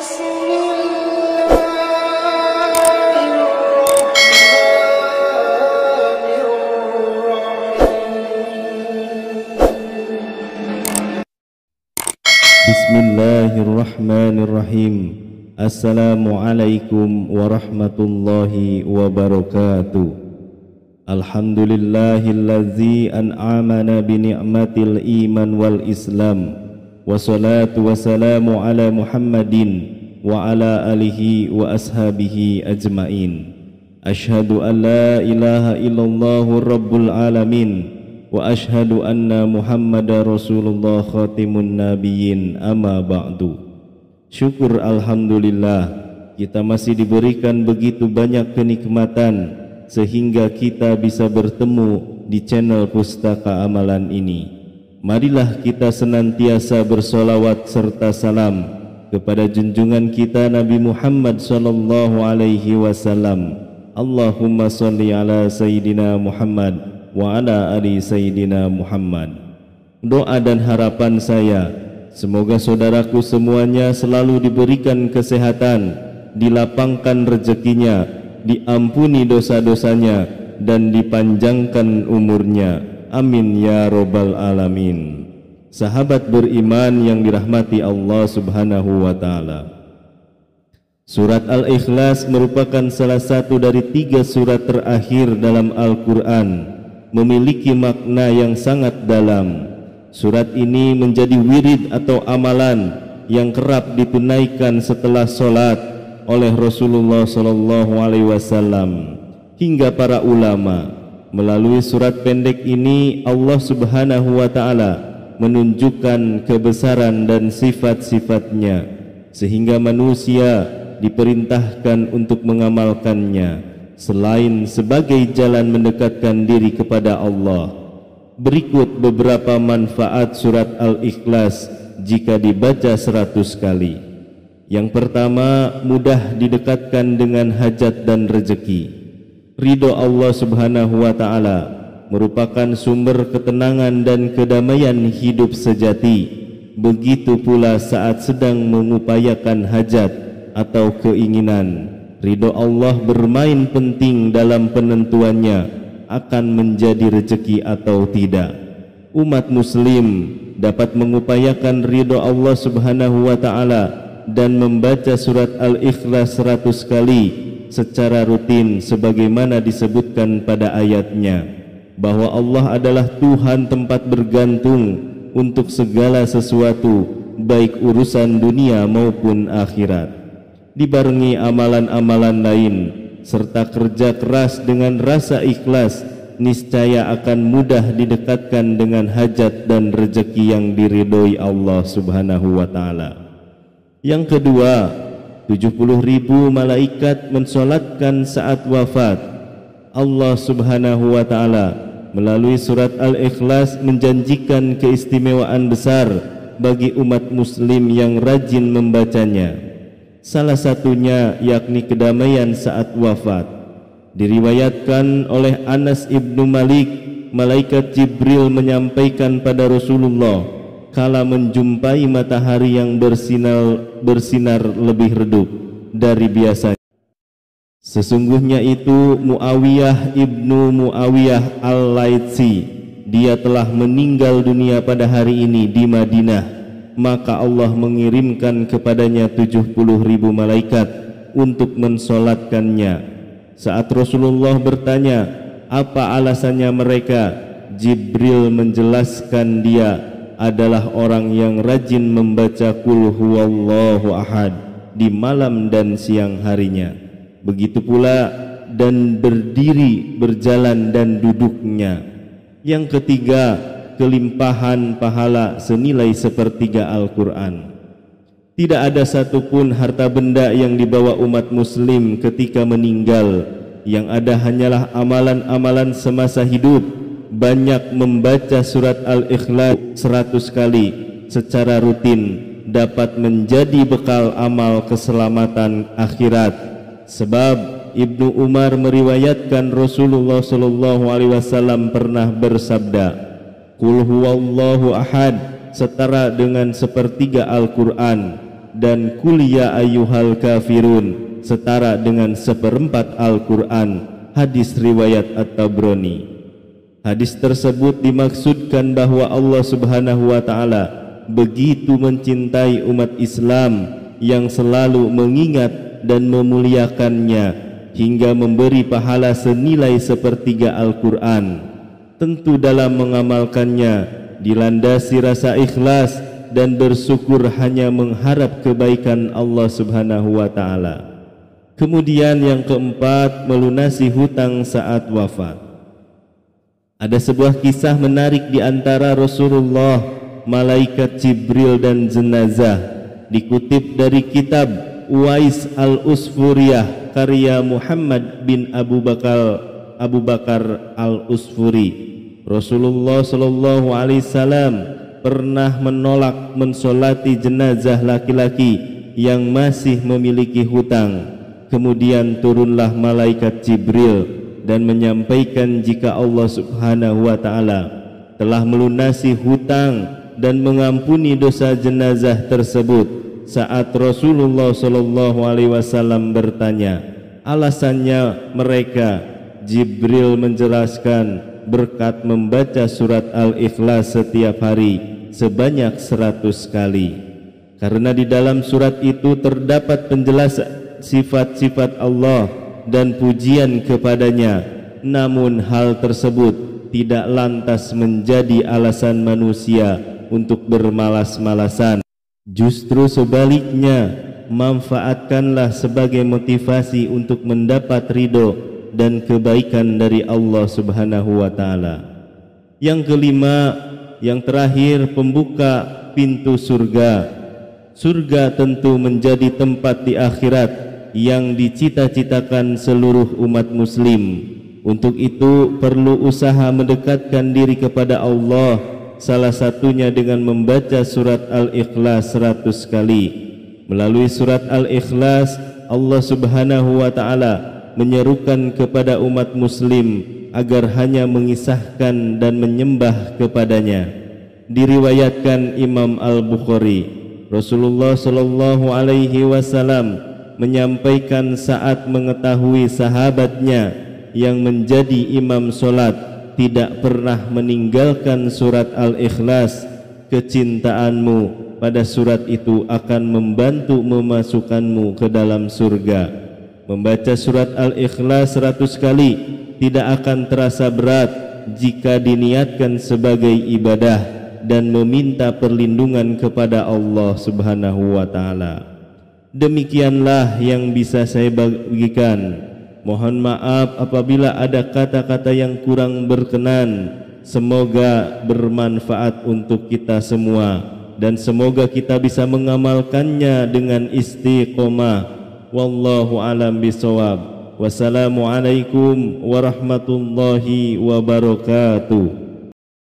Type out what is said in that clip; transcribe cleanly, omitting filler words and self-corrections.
Bismillahirrahmanirrahim. Assalamualaikum warahmatullahi wabarakatuh. Alhamdulillahillazi an'amana bini'matil iman wal islam. Wassalatu wassalamu ala Muhammadin wa ala alihi wa ashabihi ajmain. Ashhadu an la ilaha illallahu rabbul alamin wa ashhadu anna Muhammadar Rasulullah khatimun nabiyyin, amma ba'du. Syukur alhamdulillah, kita masih diberikan begitu banyak kenikmatan sehingga kita bisa bertemu di channel Pustaka Amalan ini. Marilah kita senantiasa bersolawat serta salam kepada junjungan kita Nabi Muhammad sallallahu alaihi wasallam. Allahumma sholli ala Sayyidina Muhammad wa ala ali Sayyidina Muhammad. Doa dan harapan saya, semoga saudaraku semuanya selalu diberikan kesehatan, dilapangkan rezekinya, diampuni dosa-dosanya, dan dipanjangkan umurnya. Amin ya robbal alamin. Sahabat beriman yang dirahmati Allah subhanahu wa ta'ala, surat Al-Ikhlas merupakan salah satu dari 3 surat terakhir dalam Al-Quran, memiliki makna yang sangat dalam. Surat ini menjadi wirid atau amalan yang kerap ditunaikan setelah sholat oleh Rasulullah SAW hingga para ulama. Melalui surat pendek ini Allah subhanahu wa ta'ala menunjukkan kebesaran dan sifat-sifatnya, sehingga manusia diperintahkan untuk mengamalkannya selain sebagai jalan mendekatkan diri kepada Allah. Berikut beberapa manfaat surat Al-Ikhlas jika dibaca 100 kali. Yang pertama, mudah didekatkan dengan hajat dan rezeki. Ridho Allah subhanahu wa ta'ala merupakan sumber ketenangan dan kedamaian hidup sejati. Begitu pula saat sedang mengupayakan hajat atau keinginan, ridho Allah bermain penting dalam penentuannya akan menjadi rezeki atau tidak. Umat muslim dapat mengupayakan ridho Allah subhanahu wa ta'ala dan membaca surat Al-Ikhlas 100 kali secara rutin sebagaimana disebutkan pada ayatnya, bahwa Allah adalah Tuhan tempat bergantung untuk segala sesuatu, baik urusan dunia maupun akhirat. Dibarengi amalan-amalan lain serta kerja keras dengan rasa ikhlas, niscaya akan mudah didekatkan dengan hajat dan rezeki yang diridhoi Allah subhanahu wa ta'ala. Yang kedua, 70.000 malaikat mensolatkan saat wafat. Allah subhanahu wa ta'ala melalui surat Al-Ikhlas menjanjikan keistimewaan besar bagi umat muslim yang rajin membacanya. Salah satunya yakni kedamaian saat wafat. Diriwayatkan oleh Anas ibnu Malik, malaikat Jibril menyampaikan pada Rasulullah kala menjumpai matahari yang bersinar lebih redup dari biasanya. Sesungguhnya itu Muawiyah ibnu Muawiyah al-Laitsi, dia telah meninggal dunia pada hari ini di Madinah. Maka Allah mengirimkan kepadanya 70.000 malaikat untuk mensolatkannya. Saat Rasulullah bertanya, apa alasannya mereka? Jibril menjelaskan dia adalah orang yang rajin membaca Qul huwallahu ahad di malam dan siang harinya. Begitu pula dan berdiri, berjalan dan duduknya. Yang ketiga, kelimpahan pahala senilai sepertiga Al-Quran. Tidak ada satupun harta benda yang dibawa umat muslim ketika meninggal. Yang ada hanyalah amalan-amalan semasa hidup. Banyak membaca surat Al-Ikhlas 100 kali secara rutin dapat menjadi bekal amal keselamatan akhirat. Sebab Ibnu Umar meriwayatkan Rasulullah SAW pernah bersabda, Qul huwallahu ahad setara dengan sepertiga Al-Quran, dan Qul ya ayyuhal kafirun setara dengan 1/4 Al-Quran. Hadis riwayat At-Tabrani. Hadis tersebut dimaksudkan bahwa Allah Subhanahu wa Ta'ala begitu mencintai umat Islam yang selalu mengingat dan memuliakannya hingga memberi pahala senilai 1/3 Al-Quran. Tentu dalam mengamalkannya dilandasi rasa ikhlas dan bersyukur hanya mengharap kebaikan Allah Subhanahu wa Ta'ala. Kemudian yang keempat, melunasi hutang saat wafat. Ada sebuah kisah menarik di antara Rasulullah, malaikat Jibril dan jenazah. Dikutip dari kitab Uwais Al-Usfuriyah karya Muhammad bin Abu Bakar Al-Usfuri. Rasulullah sallallahu alaihi wasallam pernah menolak mensolati jenazah laki-laki yang masih memiliki hutang. Kemudian turunlah malaikat Jibril dan menyampaikan jika Allah Subhanahu wa Ta'ala telah melunasi hutang dan mengampuni dosa jenazah tersebut. Saat Rasulullah sallallahu alaihi wasallam bertanya alasannya mereka, Jibril menjelaskan berkat membaca surat Al-Ikhlas setiap hari sebanyak 100 kali. Karena di dalam surat itu terdapat penjelasan sifat-sifat Allah dan pujian kepadanya. Namun hal tersebut tidak lantas menjadi alasan manusia untuk bermalas-malasan. Justru sebaliknya, manfaatkanlah sebagai motivasi untuk mendapat ridho dan kebaikan dari Allah Subhanahu wa Ta'ala. Yang kelima, yang terakhir, pembuka pintu surga. Surga tentu menjadi tempat di akhirat yang dicita-citakan seluruh umat muslim. Untuk itu perlu usaha mendekatkan diri kepada Allah, salah satunya dengan membaca surat Al-Ikhlas 100 kali. Melalui surat Al-Ikhlas, Allah Subhanahu wa Ta'ala menyerukan kepada umat muslim agar hanya mengisahkan dan menyembah kepadanya. Diriwayatkan Imam Al-Bukhari, Rasulullah sallallahu alaihi wasallam menyampaikan saat mengetahui sahabatnya yang menjadi imam solat tidak pernah meninggalkan surat Al-Ikhlas, kecintaanmu pada surat itu akan membantu memasukkanmu ke dalam surga. Membaca surat Al-Ikhlas 100 kali tidak akan terasa berat jika diniatkan sebagai ibadah dan meminta perlindungan kepada Allah Subhanahu wa Ta'ala. Demikianlah yang bisa saya bagikan. Mohon maaf apabila ada kata-kata yang kurang berkenan. Semoga bermanfaat untuk kita semua dan semoga kita bisa mengamalkannya dengan istiqomah. Wallahu alam bisawab. Wassalamualaikum warahmatullahi wabarakatuh.